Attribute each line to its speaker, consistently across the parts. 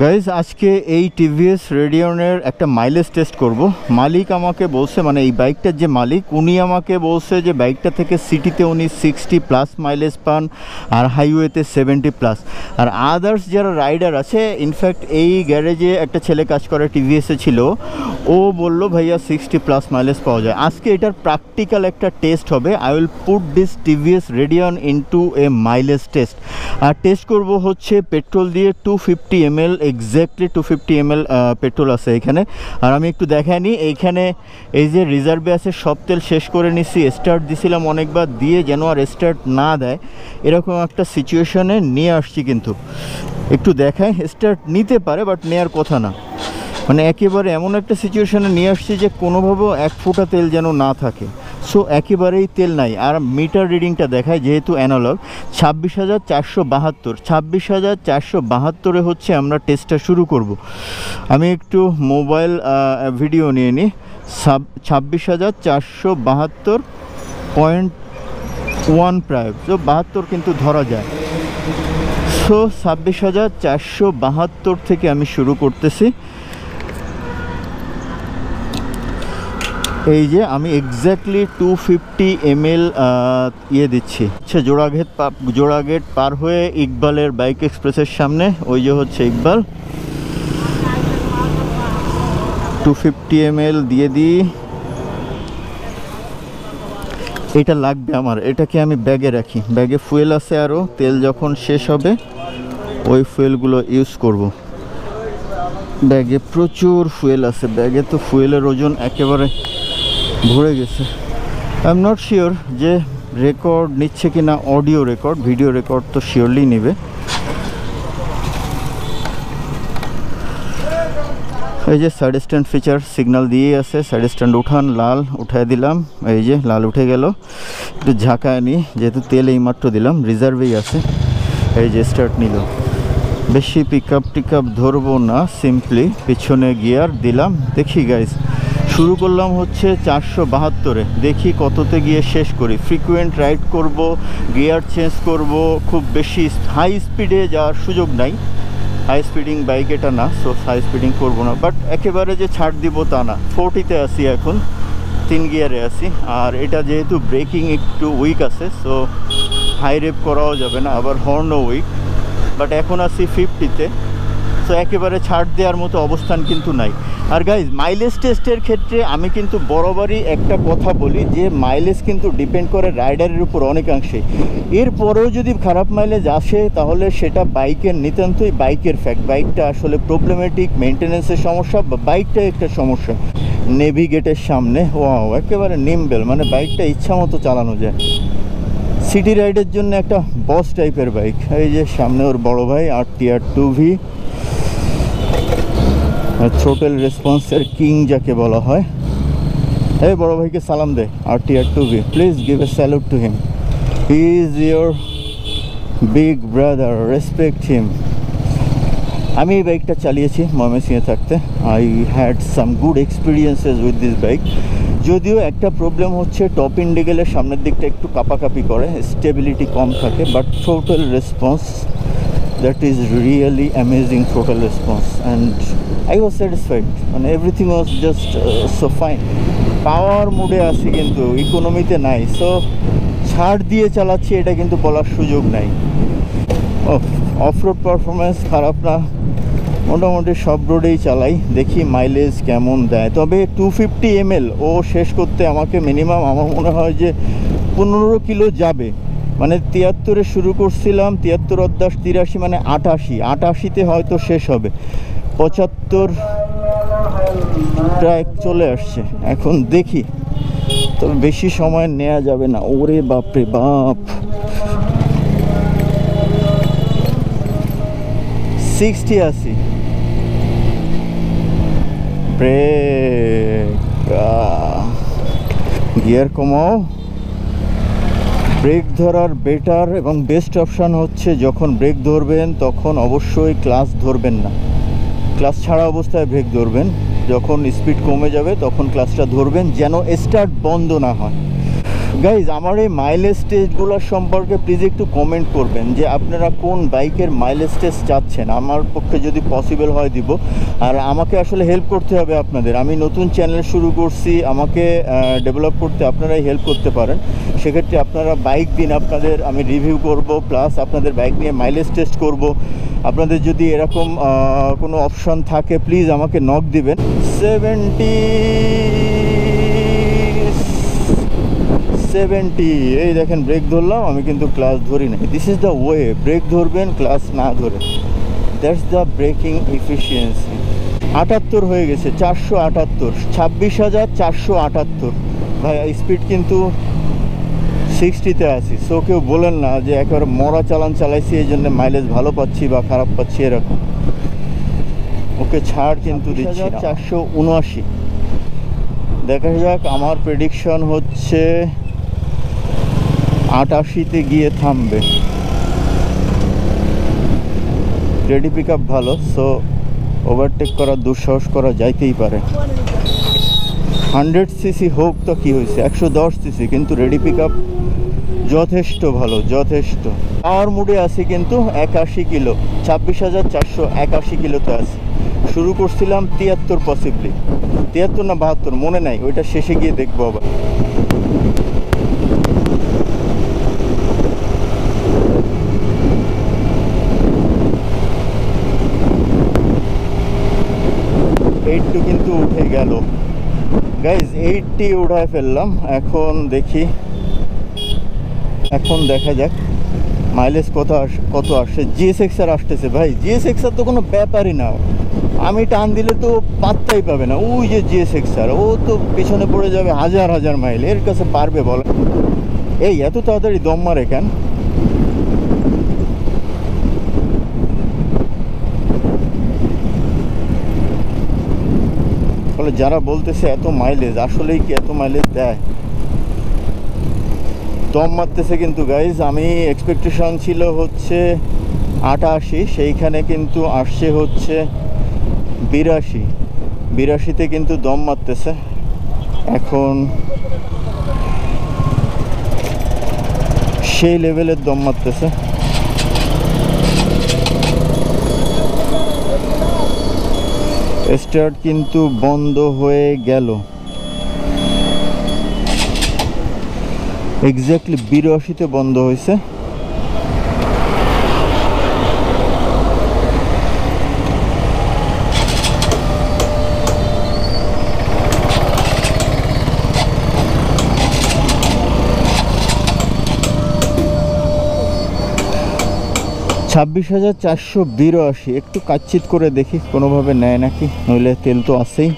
Speaker 1: Guys আজকে এই TVS রেডিয়নের একটা মাইলেজ টেস্ট করব। মালিক আমাকে বলছে, মানে এই বাইকটার যে মালিক উনি আমাকে বলছে যে বাইকটা থেকে সিটিতে উনি 60+ মাইলেজ পান আর হাইওয়েতে 70+। আর আদার্স যারা রাইডার আছে, ইনফ্যাক্ট এই গ্যারেজে একটা ছেলে কাজ করে টিভিএসে ছিল, ও বলল ভাইয়া 60+ মাইলেজ পাওয়া যায়। আজকে এটার প্র্যাকটিক্যাল একটা টেস্ট হবে। I will put this TVS Radeon into a mileage test. আর টেস্ট করব হচ্ছে পেট্রোল দিয়ে 250 ml, এক্স্যাক্টলি 250 ml পেট্রোল আছে এখানে। আর আমি একটু দেখাই নিই, এইখানে এই যে রিজার্ভে আছে সব তেল শেষ করে নিচ্ছি। স্টার্ট দিছিলাম অনেকবার, দিয়ে যেন আর স্টার্ট না দেয় এরকম একটা সিচুয়েশনে নিয়ে আসছি। কিন্তু একটু দেখায়, স্টার্ট নিতে পারে বাট নেওয়ার কথা না, মানে একেবারে এমন একটা সিচুয়েশনে নিয়ে আসছি যে কোনোভাবেও এক ফোঁটা তেল যেন না থাকে। সো একেবারেই তেল নাই। আর মিটার রিডিংটা দেখায়, যেহেতু অ্যানালগ, 26,472। 26,472-এ হচ্ছে আমরা টেস্টটা শুরু করব। আমি একটু মোবাইল ভিডিও নিয়ে নিই। 26,472.1 প্রায়, তো 72 কিন্তু ধরা যায়। সো 26,472 থেকে আমি শুরু করতেছি। এই যে আমি এক্স্যাক্টলি 250 ml দিচ্ছি। আচ্ছা, জোড়াগেট পার হয়ে ইকবালের বাইক এক্সপ্রেসের সামনে, ওই যে হচ্ছে ইকবাল। 250 ml দিয়ে দিই। এটা লাগবে আমার, এটাকে আমি ব্যাগে রাখি। ব্যাগে ফুয়েল আছে, আরও তেল যখন শেষ হবে ওই ফুয়েলগুলো ইউজ করব। ব্যাগে প্রচুর ফুয়েল আছে, ব্যাগে তো ফুয়েলের ওজন একেবারে ভরে গেছে। আই এম নট শিওর যে রেকর্ড নিচ্ছে কি না, অডিও রেকর্ড, ভিডিও রেকর্ড তো শিওরলি নেবে। এই যে সাইড স্ট্যান্ড ফিচার সিগন্যাল দিয়ে আছে, সাইড স্ট্যান্ড উঠান, লাল উঠায় দিলাম। এই যে লাল উঠে গেল, একটু ঝাঁকায় নিই যেহেতু তেল এইমাত্র দিলাম, রিজার্ভেই আছে। এই যে স্টার্ট নিল। বেশি পিক আপ ধরবো না, সিম্পলি পিছনে গিয়ার দিলাম। দেখি গাইজ, শুরু করলাম হচ্ছে 472-এ, দেখি কততে গিয়ে শেষ করি। ফ্রিকুয়েন্ট রাইড করব, গিয়ার চেঞ্জ করব, খুব বেশি হাই স্পিডে যাওয়ার সুযোগ নাই। হাই স্পিডিং বাইক এটা না, সো হাই স্পিডিং করবো না, বাট একেবারে যে ছাড় দিব তা না। 40-তে আসি এখন, 3 গিয়ারে আসি। আর এটা যেহেতু ব্রেকিং একটু উইক আছে, সো হাই রেপ করাও যাবে না, আবার হর্নও উইক। বাট এখন আসি 50-তে, সো একেবারে ছাড় দেওয়ার মতো অবস্থান কিন্তু নাই। আর গাইজ, মাইলেজ টেস্টের ক্ষেত্রে আমি কিন্তু বরাবরই একটা কথা বলি যে মাইলেজ কিন্তু ডিপেন্ড করে রাইডারের উপর অনেকাংশে। এরপরেও যদি খারাপ মাইলেজ আসে তাহলে সেটা বাইকের নিতান্তই বাইকের ফ্যাক্ট। বাইকটা আসলে প্রবলেমেটিক, মেনটেন্যান্সের সমস্যা, বা বাইকটা একটা সমস্যা। নেভিগেটের সামনে ওয়াও, একেবারে নিম্বেল, মানে বাইকটা ইচ্ছা মতো চালানো যায়। সিটি রাইডের জন্য একটা বস টাইপের বাইক। এই যে সামনে ওর বড় ভাই RTR 2V, থ্রোটেল রেসপন্সের কিং যাকে বলা হয়। এই বড় ভাইকে সালাম দে, RTR 2V, please give a salute to him, he is your big brother, respect হিম। আমি এই বাইকটা চালিয়েছি ময়মনসিংহে থাকতে। I had some good experiences with this bike. যদিও একটা প্রবলেম হচ্ছে টপ ইন্ডে গেলে সামনের দিকটা একটু কাঁপাকাঁপি করে, স্টেবিলিটি কম থাকে, but throttle response, that is really amazing throttle response and I was satisfied, and everything was just so fine. পাওয়ার মোডে আছি কিন্তু ইকোনমিতে নাই, সো ছাড় দিয়ে চালাচ্ছি এটা কিন্তু বলার সুযোগ নাই। অফরোড পারফরমেন্স খারাপ না, মোটামুটি সব রোডেই চালাই, দেখি মাইলেজ কেমন দেয়। তবে 250 ml ও শেষ করতে আমাকে মিনিমাম, আমার মনে হয় যে 15 কিলো যাবে। মানে 73-এ শুরু করছিলাম, 73-83 মানে 88-তে হয়তো শেষ হবে। 75 প্রায় চলে আসছে, এখন দেখি। তবে বেশি সময় নেওয়া যাবে না। ওরে বাপরে বাপ, 60-80 ব্রেক, গিয়ার কমাও। ব্রেক ধরার বেটার এবং বেস্ট অপশান হচ্ছে যখন ব্রেক ধরবেন তখন অবশ্যই ক্লাচ ধরবেন না, ক্লাচ ছাড়া অবস্থায় ব্রেক ধরবেন। যখন স্পিড কমে যাবে তখন ক্লাচটা ধরবেন, যেন স্টার্ট বন্ধ না হয়। গাইজ আমার এই মাইলেজ টেস্টগুলোর সম্পর্কে প্লিজ একটু কমেন্ট করবেন যে আপনারা কোন বাইকের মাইলেজ টেস্ট চাচ্ছেন। আমার পক্ষে যদি পসিবল হয় দিব। আর আমাকে আসলে হেল্প করতে হবে আপনাদের। আমি নতুন চ্যানেল শুরু করছি, আমাকে ডেভেলপ করতে আপনারাই হেল্প করতে পারেন। সেক্ষেত্রে আপনারা বাইক দিন, আপনাদের আমি রিভিউ করব, প্লাস আপনাদের বাইক নিয়ে মাইলেজ টেস্ট করব। আপনাদের যদি এরকম কোনো অপশন থাকে প্লিজ আমাকে নক দিবেন। 70 এই দেখেন ব্রেক ধরলাম, আমি কিন্তু ক্লাস ধরি নাই। This is the way, break ধরবেন ক্লাস না ধরে, দ্যাটস দ্য ব্রেকিং এফিসিয়েন্সি। 78 হয়ে গেছে, 478, 26,478। ভাই স্পিড কিন্তু 60-তে আছি। সো কেউ বলেন না যে একেবারে মরা চালান চালাইছি এই জন্য মাইলেজ ভালো পাচ্ছি বা খারাপ পাচ্ছি এরকম। ওকে ছাড় কিন্তু দিচ্ছি না। 479 দেখা যাক। আমার প্রেডিকশন হচ্ছে 88-তে গিয়ে থামবে। রেডি পিক আপ ভালো, সো ওভারটেক করার দুঃসাহস করা যাইতেই পারে। 100 সিসি হোক তো কি হয়েছে, 110 সিসি, কিন্তু রেডি পিক আপ যথেষ্ট ভালো, যথেষ্ট। পাওয়ার মুডে আছি কিন্তু 81 কিলো, 26,481 কিলোতে আছি। শুরু করছিলাম 73, পসিবলি 73 না 72 মনে নাই, ওইটা শেষে গিয়ে দেখবো আবার। এইটটু কিন্তু উঠে গেল গাইজ, 80 উঠায় ফেললাম। এখন দেখি, এখন দেখা যাক মাইলেজ কত আসছে। GSX-R আসতেছে ভাই, GSX-R তো কোনো ব্যাপারই না। আমি টান দিলে তো পাত্তাই পাবে না। ওই যে GSX-R, ও তো পেছনে পড়ে যাবে হাজার হাজার মাইল। এর কাছে পারবে বলে? এই এত তাড়াতাড়ি দম মারে কেন? ফলে যারা বলতেছে এত মাইলেজ, আসলেই কি এত মাইলেজ দেয়? দম মারতেছে কিন্তু গাইজ। আমি এক্সপেকটেশন ছিল হচ্ছে 88, সেইখানে কিন্তু আসছে হচ্ছে 82তে কিন্তু দম মারতেছে। এখন সেই লেভেলের দম মারতেছে। স্টার্ট কিন্তু বন্ধ হয়ে গেল। এক্স্যাক্টলি 82তে বন্ধ হয়েছে। $26,482। একটু কাচ্চিত করে দেখি কোনোভাবে নেয় নাকি, নইলে তেল তো আছেই।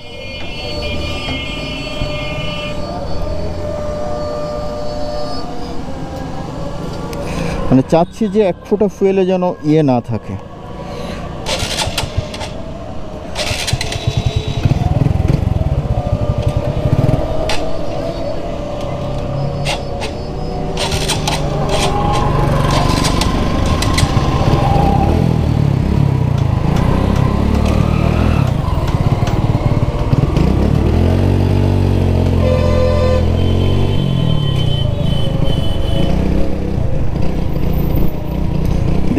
Speaker 1: মানে চাচ্ছি যে 1 ফোঁটা ফুয়েলে যেন ইয়ে না থাকে।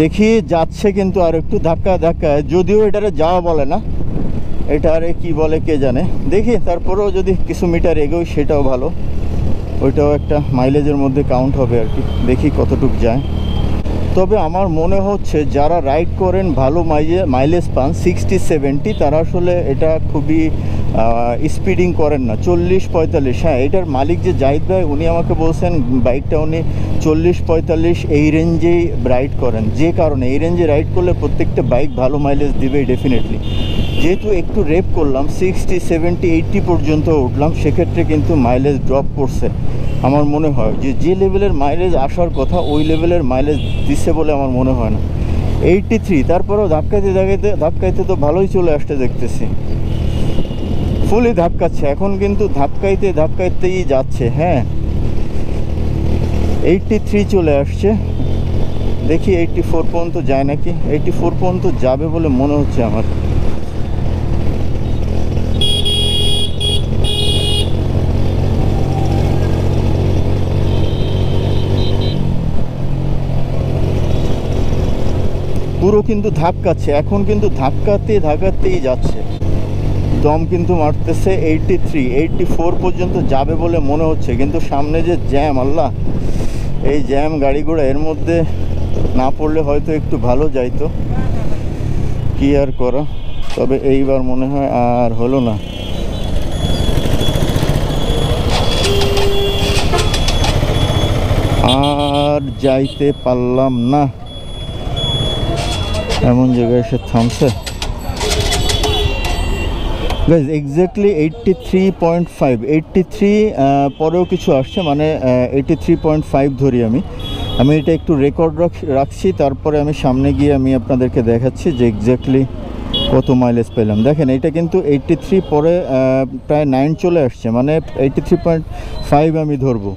Speaker 1: দেখি যাচ্ছে কিন্তু আর একটু ধাক্কা, যদিও এটারে যাওয়া বলে না, এটারে কি বলে কে জানে। দেখি তারপরেও যদি কিছু মিটার এগোই সেটাও ভালো, ওইটাও একটা মাইলেজের মধ্যে কাউন্ট হবে আর কি। দেখি কতটুক যায়। তবে আমার মনে হচ্ছে যারা রাইড করেন ভালো মাইলেজ পান 60-70, তারা আসলে এটা খুবই স্পিডিং করেন না। 40-45, হ্যাঁ এটার মালিক যে জাহিদ ভাই, উনি আমাকে বলছেন বাইকটা উনি 40-45 এই রেঞ্জেই রাইড করেন। যে কারণে এই রেঞ্জে রাইড করলে প্রত্যেকটা বাইক ভালো মাইলেজ দিবেই ডেফিনেটলি। যেহেতু একটু রেপ করলাম, 60-70-80 পর্যন্ত উঠলাম, সেক্ষেত্রে কিন্তু মাইলেজ ড্রপ করছে। আমার মনে হয় যে লেভেলের মাইলেজ আসার কথা ওই লেভেলের মাইলেজ দিচ্ছে বলে আমার মনে হয় না। 83, তারপরেও ধাক্কাইতে তো ভালোই চলে আসতে দেখতেছি। ফুলই ধাক্কাচ্ছে এখন, কিন্তু ধাক্কাইতেই যাচ্ছে। হ্যাঁ 83 চলে আসছে। দেখি 84 পর্যন্ত যায় নাকি। 84 পর্যন্ত যাবে বলে মনে হচ্ছে আমার। পুরো কিন্তু ধাক্কাচ্ছে, এখন কিন্তু ধাক্কাতেই যাচ্ছে। দম কিন্তু মারতেছে। 83 84 পর্যন্ত যাবে বলে মনে হচ্ছে, কিন্তু সামনে যে জ্যাম, আল্লাহ, এই জ্যাম গাড়ি ঘোড়া এর মধ্যে না পড়লে হয়তো একটু ভালো যাইতো, কি আর করা। তবে এইবার মনে হয় আর হলো না। আর যাইতে পারলাম না, এমন জায়গায় এসে থামছে। গাইজ এক্স্যাক্টলি 83.5, 83 পরেও কিছু আসছে, মানে 83.5 ধরি আমি এটা একটু রেকর্ড রাখছি, তারপরে আমি সামনে গিয়ে আমি আপনাদেরকে দেখাচ্ছি যে এক্স্যাক্টলি কত মাইলেজ পেলাম। দেখেন এটা কিন্তু 83 পরে প্রায় 9 চলে আসছে, মানে 83.5 আমি ধরবো।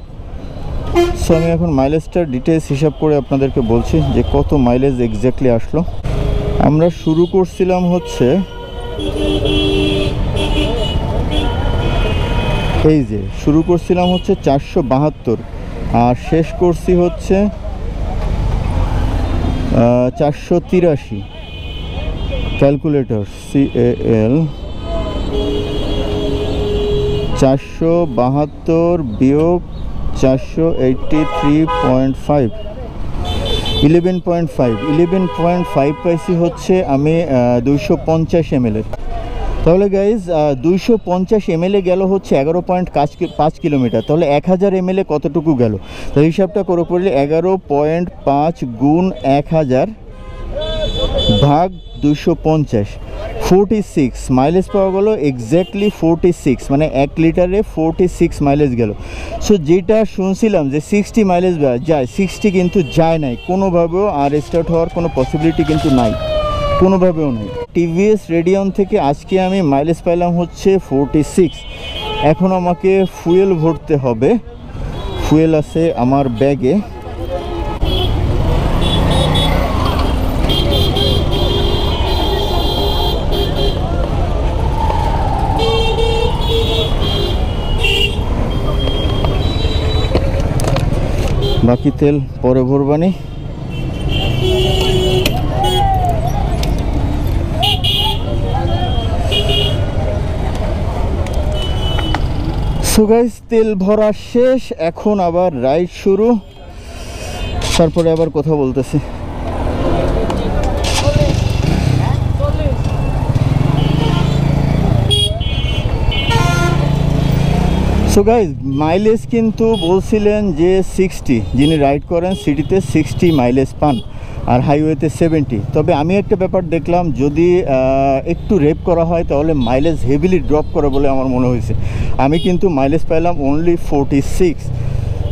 Speaker 1: সো আমি এখন মাইলেজটার ডিটেলস হিসাব করে আপনাদেরকে বলছি যে কত মাইলেজ এক্স্যাক্টলি আসলো। আমরা শুরু করছিলাম হচ্ছে এই যে শুরু করছিলাম হচ্ছে 472, আর শেষ করছি হচ্ছে 483। ক্যালকুলেটর CAL 472 বিয়োগ 483.5, 11.5 পাইছি হচ্ছে আমি 250 ml এর। তাহলে গাইজ 250 ml গেল হচ্ছে 11.5 কিলোমিটার। তাহলে 1000 ml কতটুকু গেল? তো হিসাবটা করে পড়লে 11.5 গুণ 1000 ভাগ 250, 46 মাইলেজ পাওয়া গেল। এক্স্যাক্টলি 46, মানে 1 লিটারে 46 মাইলেজ গেল। সো যেটা শুনছিলাম যে 60 মাইলেজ যায়, 60 কিন্তু যায় নাই কোনোভাবেও, আর স্টার্ট হওয়ার কোনো পসিবিলিটি কিন্তু নাই, কোনোভাবেও নাই। TVs Radeon থেকে আজকে আমি মাইলেজ পাইলাম হচ্ছে 46। এখন আমাকে ফুয়েল ভরতে হবে, ফুয়েল আছে আমার ব্যাগে। বাকি তেল পরে ভরবানি। সো গাইস তেল ভরা শেষ, এখন আবার রাইড শুরু, তারপরে আবার কথা বলতেছি। সো গাইস মাইলেজ কিন্তু বলছিলেন যে 60, যিনি রাইড করেন সিটিতে 60 মাইলেজ পান, আর হাইওয়েতে 70। তবে আমি একটা ব্যাপার দেখলাম, যদি একটু রেপ করা হয় তাহলে মাইলেজ হেভিলি ড্রপ করে বলে আমার মনে হয়েছে। আমি কিন্তু মাইলেজ পাইলাম অনলি 46।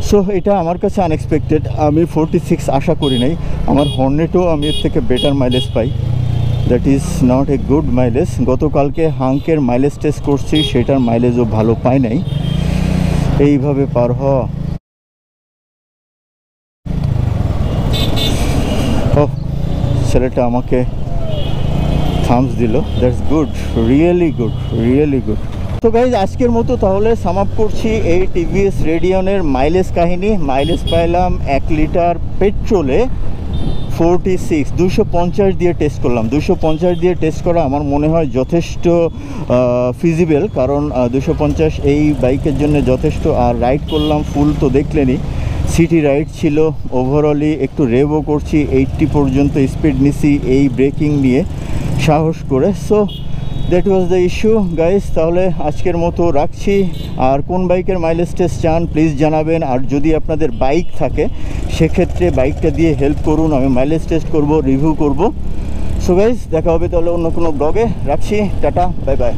Speaker 1: সো এটা আমার কাছে আনএক্সপেক্টেড, আমি 46 আশা করি নাই। আমার হর্নেটেও আমি এর থেকে better mileage pi, that is not a good mileage. গতকালকে হাঙ্কের মাইলেজ টেস্ট করছি, সেটার মাইলেজও ভালো পাই নাই। এইভাবে পার হওয়া, ছেলেটা আমাকে থামস দিল, that's good, really good, really good. তো গাইজ আজকের মতো তাহলে সাম আপ করছি এই TVs Radionএর মাইলেজ কাহিনী। মাইলেজ পাইলাম 1 লিটার পেট্রোলে 46, 250 দিয়ে টেস্ট করলাম। 250 দিয়ে টেস্ট করা আমার মনে হয় যথেষ্ট ফিজিবল, কারণ 250 এই বাইকের জন্য যথেষ্ট। আর রাইড করলাম ফুল, তো দেখলেনই, সিটি রাইড ছিল। ওভারঅলি একটু রেভও করছি, 80 পর্যন্ত স্পিড নিছি এই ব্রেকিং নিয়ে সাহস করে। So that was the issue guys. তাহলে আজকের মতো রাখছি। আর কোন বাইকের মাইলেজ টেস্ট চান প্লিজ জানাবেন, আর যদি আপনাদের বাইক থাকে সেক্ষেত্রে বাইকটা দিয়ে হেল্প করুন, আমি মাইলেজ টেস্ট করব, রিভিউ করব। সো গাইস দেখা হবে তাহলে অন্য কোনো ব্লগে। রাখছি, টাটা, বাই বাই।